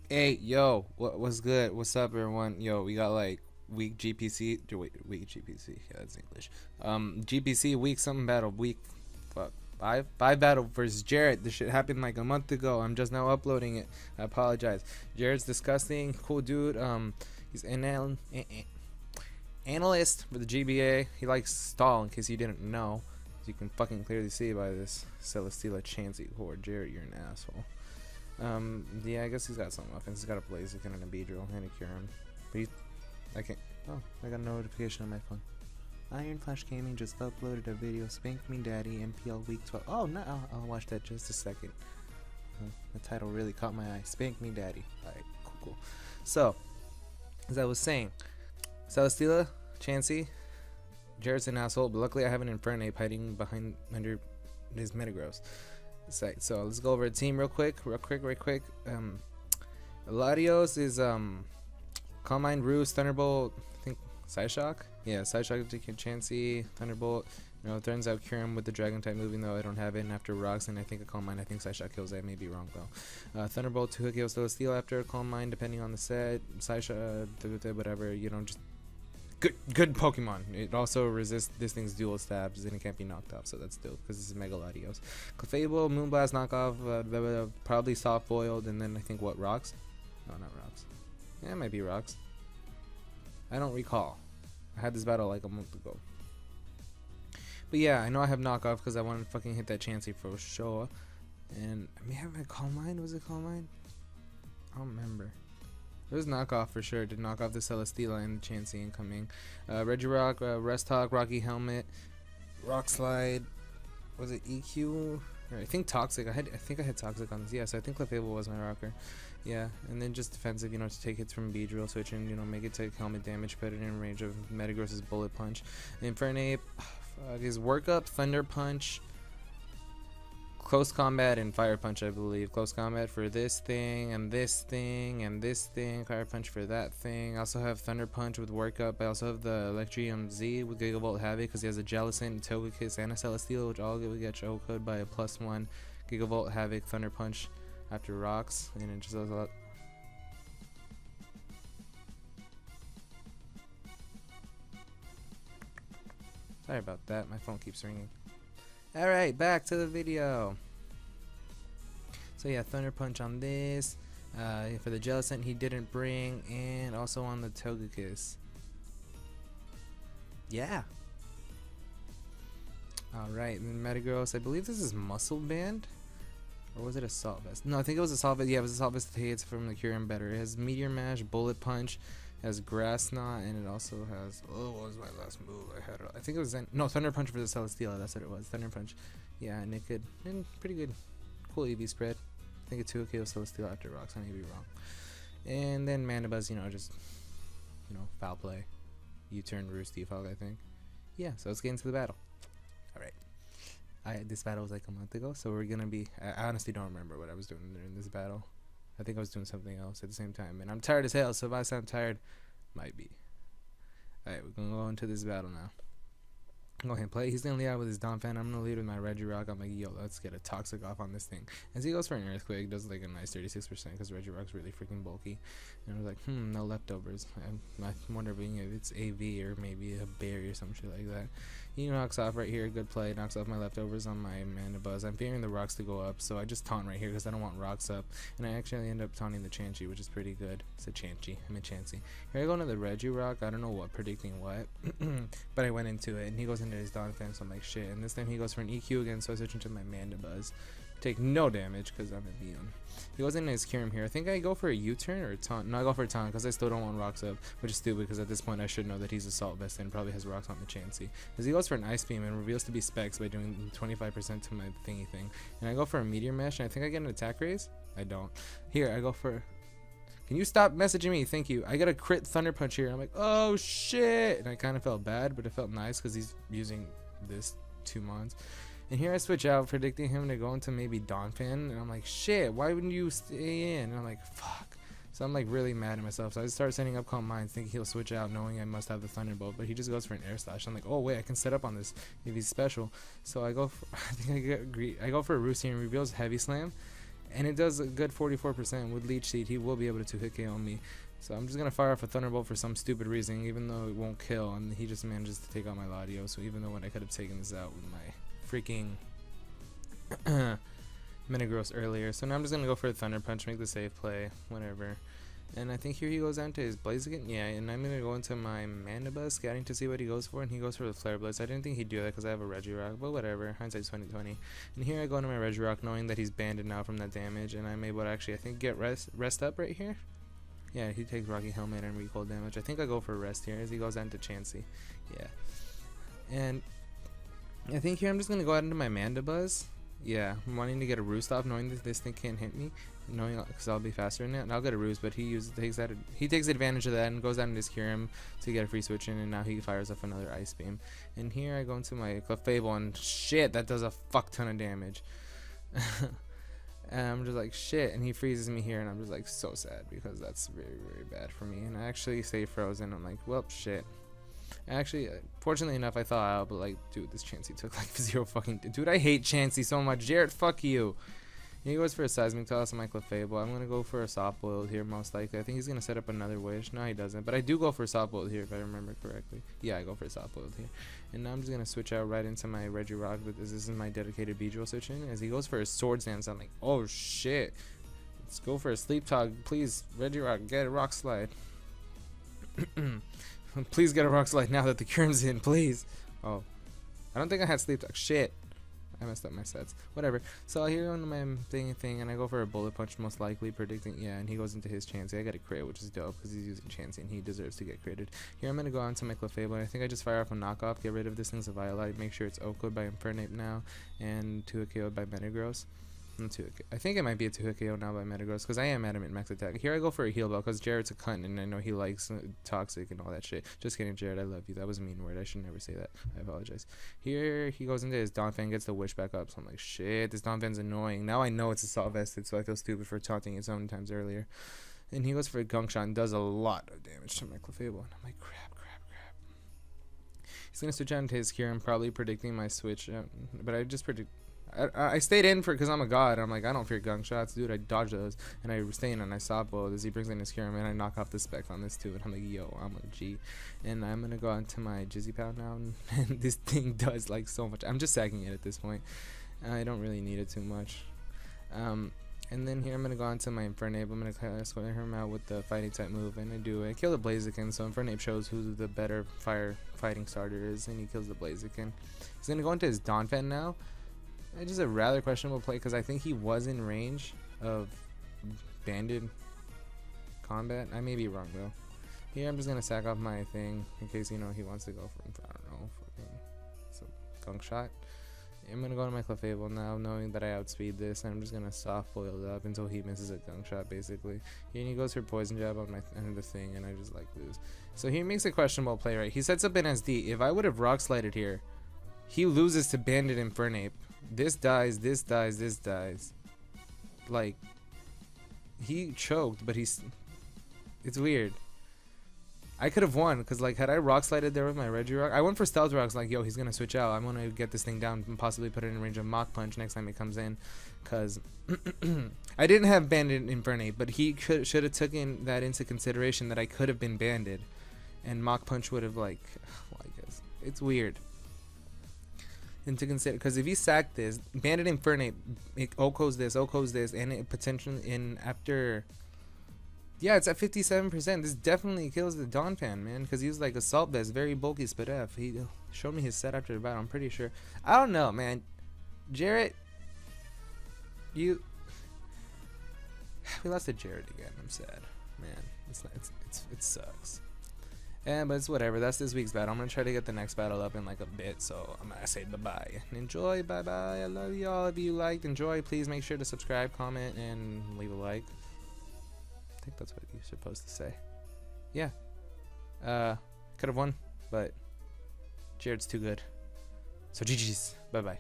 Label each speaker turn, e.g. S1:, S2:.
S1: Hey, yo, what's good? What's up, everyone? Yo, we got like week GPC. Wait, week GPC. Yeah, that's English. GPC week something battle week. Fuck. Five battle versus Jarrett. This shit happened like a month ago. I'm just now uploading it. I apologize. Jarrett's disgusting. Cool dude. He's analyst for the GBA. He likes stall in case you didn't know. As you can fucking clearly see by this Celesteela Chansey core. Jarrett, you're an asshole. Yeah, I guess he's got some offense. He's got a Blaziken and a Beedrill and a Curum. But I can't. Oh, I got a notification on my phone. Iron Flash Gaming just uploaded a video. Spank Me Daddy MPL Week 12. Oh, no, I'll watch that just a second. The title really caught my eye. Spank Me Daddy. Alright, cool. So, as I was saying, Celesteela, Chansey, Jarrett's an asshole, but luckily I have an Infernape hiding under his Metagross. So let's go over a team real quick. Latios is Calm Mind, Roost, Thunderbolt, I think Psyshock. Yeah, Psyshock, Chansey, Thunderbolt. You know, threatens out Kyurem with the Dragon type moving though I don't have it. And after Rocks, and I think a Calm Mind, I think Psyshock kills it. I may be wrong though. Thunderbolt, 2-hit kills Steel after Calm Mind, depending on the set. Psyshock, whatever, you know, just good Pokemon. It also resists this thing's dual stabs and it can't be knocked off, so that's dope because this is Mega Latios. Clefable, Moonblast knockoff, probably soft boiled, and then I think what, Rocks? No, not Rocks. Yeah, it might be Rocks. I don't recall. I had this battle like a month ago. But yeah, I know I have knockoff because I want to fucking hit that Chansey for sure. And I may have my Calm Mind. Was it Calm Mind? I don't remember. It was knockoff for sure. Did knock off the Celesteela and the Chansey incoming. Regirock, Rest Talk, Rocky Helmet, Rock Slide. Was it EQ? Or I think Toxic. I think I had Toxic on this. Yeah, so I think Clefable was my rocker. Yeah, and then just defensive, you know, to take hits from Beedrill, switch and, you know, make it take helmet damage, put it in range of Metagross's Bullet Punch. Infernape, his Workup, Thunder Punch, Close Combat, and Fire Punch, I believe. Close Combat for this thing, and this thing, and this thing. Fire Punch for that thing. I also have Thunder Punch with Workup. I also have the Electrium Z with Gigavolt Havoc because he has a Jellicent, Togekiss, and a Celesteela, which all will get show code by a +1 Gigavolt Havoc Thunder Punch after Rocks. And it just does a lot. Sorry about that. My phone keeps ringing. Alright, back to the video. So yeah, Thunder Punch on this. For the Jellicent he didn't bring, and also on the Togekiss. Yeah. Alright, and then Metagross, I believe this is Muscle Band? Or was it Assault Vest? No, I think it was Assault Vest. Yeah, it was Assault Vest. Hits from the Kyurem better. It has Meteor Mash, Bullet Punch, has Grass Knot, and it also has, oh, what was my last move? I think it was no, Thunder Punch for the Celesteela. That's what it was. Thunder Punch. Yeah, and it could, and pretty good, cool EV spread. I think it's 2-KO Celesteela after Rocks. I may be wrong. And then Mandibuzz, you know, just, you know, foul play. U-turn Roost Defog, I think. Yeah, so let's get into the battle. All right. This battle was like a month ago, so we're gonna be. I honestly don't remember what I was doing during this battle. I think I was doing something else at the same time, and I'm tired as hell. So if I sound tired, might be. All right, we're gonna go into this battle now. Go ahead and play. He's gonna lead out with his Donphan. I'm gonna lead with my Regirock. I'm like, yo, let's get a Toxic off on this thing. As he goes for an Earthquake, does like a nice 36% because Regirock's really freaking bulky. And I was like, no leftovers. I'm wondering if it's AV or maybe a berry or some shit like that. He knocks off right here. Good play. Knocks off my leftovers on my Mandibuzz. I'm fearing the Rocks to go up, so I just taunt right here because I don't want Rocks up. And I actually end up taunting the Chansey, which is pretty good. It's a Chansey. I mean Chansey. Here I go into the Regirock. I don't know what, predicting what. But I went into it, and he goes into his Donphan, so I'm like, shit. And this time he goes for an EQ again, so I switch into my Mandibuzz. Take no damage because I'm immune. He goes into his Kyurem here. I think I go for a U-turn or a taunt. No, I go for a taunt because I still don't want Rocks up, which is stupid because at this point I should know that he's Assault Vest and probably has Rocks on the Chansey. As he goes for an Ice Beam and reveals to be Specs by doing 25% to my thingy thing. And I go for a Meteor Mash, and I think I get an attack raise? I don't. Here, I go for... Can you stop messaging me? Thank you. I got a crit Thunder Punch here. I'm like, oh shit! And I kind of felt bad, but it felt nice because he's using this 2 months. And here I switch out, predicting him to go into maybe Donphan, and I'm like, shit, why wouldn't you stay in? And I'm like, fuck. So I'm like really mad at myself. So I start setting up Calm Minds, thinking he'll switch out, knowing I must have the Thunderbolt. But he just goes for an Air Slash. I'm like, oh wait, I can set up on this if he's special. So I go for, I think I go for a Roost here and reveals Heavy Slam. and it does a good 44% with Leech Seed. He will be able to hit KO me. So I'm just gonna fire off a Thunderbolt for some stupid reason, even though it won't kill, and he just manages to take out my Ladio. So even though I could have taken this out with my freaking Metagross earlier, so now I'm just gonna go for a Thunder Punch, make the safe play, whatever. And I think here he goes down to his Blaziken, yeah, and I'm gonna go into my Mandibuzz, scouting to see what he goes for, and he goes for the Flare Blitz. I didn't think he'd do that because I have a Regirock, but whatever, hindsight's 20/20. And here I go into my Regirock, knowing that he's banded now from that damage, and I'm able to actually, I think, get rest up right here. Yeah, he takes Rocky Helmet and recoil damage. I think I go for rest here as he goes down to Chansey. Yeah, and I think here I'm just gonna go out into my Mandibuzz. Yeah, I'm wanting to get a Roost off, knowing that this thing can't hit me, knowing because I'll be faster than it, and I'll get a Roost, but he takes advantage of that and goes down and just cure him to get a free switch in, and now he fires off another Ice Beam. And here I go into my Clefable, and shit, that does a fuck ton of damage. And I'm just like, shit, and he freezes me here, and I'm just like so sad because that's very, very bad for me. And I actually stay frozen. I'm like, well, shit. Actually, fortunately enough, I thought out, but like, dude, this Chansey took like 0 fucking. Dude, I hate Chansey so much. Jarrett, fuck you. He goes for a Seismic Toss on my Clefable. I'm gonna go for a Soft Boiled here, most likely. I think he's gonna set up another Wish. No, he doesn't. But I do go for a Soft Boiled here, if I remember correctly. Yeah, I go for a Soft Boiled here. And now I'm just gonna switch out right into my Regirock. But this is my dedicated Beedrill switch in. As he goes for a Swords Dance, I'm like, oh shit. Let's go for a Sleep Talk, please. Regirock, get a Rock Slide. Please get a Rock Slide now that the Cure's in, please. Oh, I don't think I had Sleep Talk. Shit. I messed up my sets. Whatever. So I hear on my thing, and I go for a Bullet Punch, most likely, predicting, yeah, and he goes into his Chansey. I got a crit, which is dope, because he's using Chansey, and he deserves to get critted. Here I'm going to go on to my Clefable, and I think I just fire off a knockoff, get rid of this thing's a Violite, make sure it's OHKO'd by Infernape now, and 2-hit KO'd by Metagross. I think it might be a 2-hit KO now by Metagross, because I am Adamant Max Attack. Here I go for a Heal Bell, because Jarrett's a cunt, and I know he likes Toxic and all that shit. Just kidding, Jarrett, I love you. That was a mean word. I should never say that. I apologize. Here he goes into his Donphan, gets the Wish back up, so I'm like, shit, this Donphan's annoying. Now I know it's Assault Vested, so I feel stupid for taunting it so many times earlier. And he goes for a Gunk Shot and does a lot of damage to my Clefable, and I'm like, crap. He's going to switch out into his Cure. I'm probably predicting my switch, but I just predict. I stayed in for because I'm a god. I'm like, I don't fear Gunk Shots, dude. I dodge those, and I stay in and I Soft Boiled as he brings in his Cure, and I knock off the Spec on this too. And I'm like, yo, I'm a G. And I'm gonna go onto my Jizzy Pound now, and this thing does like so much. I'm just sagging it at this point. I don't really need it too much. And then here I'm gonna go onto my Infernape. I'm gonna square him out with the Fighting type move, and I do. I kill the Blaziken, so Infernape shows who the better fighting starter is, and he kills the Blaziken. He's gonna go into his Donphan now. It's just a rather questionable play because I think he was in range of banded combat. I may be wrong though. Here I'm just gonna sack off my thing in case he wants to go for, I don't know, some Gunk Shot. I'm gonna go to my Clefable now, knowing that I outspeed this, and I'm just gonna Soft Boil it up until he misses a Gunk Shot basically. Here he goes for Poison Jab on my end of the thing, and I just like lose. So he makes a questionable play, right? He sets up an SD. If I would have Rock Slided here, he loses to Banded Infernape. This dies, this dies, this dies. Like, he choked, but it's weird. I could have won, because, like, had I Rock Slided there with my Regirock, I went for Stealth Rocks, like, yo, he's going to switch out. I'm going to get this thing down and possibly put it in range of Mach Punch next time it comes in, because I didn't have Banded Infernape, but he should have taken that into consideration that I could have been banded, and Mach Punch would have, like, well, I guess. It's weird. And to consider, because if he sacked this, Banded Infernape, it OHKOs this, and it potentially in after, yeah, it's at 57%. This definitely kills the Donphan, man, because he's like Assault Vest, very bulky Spit F. He showed me his set after the battle. I'm pretty sure. I don't know, man. Jarrett, we lost to Jarrett again. I'm sad, man. It sucks. But it's whatever. That's this week's battle. I'm going to try to get the next battle up in like a bit. So I'm going to say bye-bye. Enjoy. Bye-bye. I love you all. If you liked, enjoy, please make sure to subscribe, comment, and leave a like. I think that's what you're supposed to say. Yeah. Could have won, but Jarrett's too good. So GG's. Bye-bye.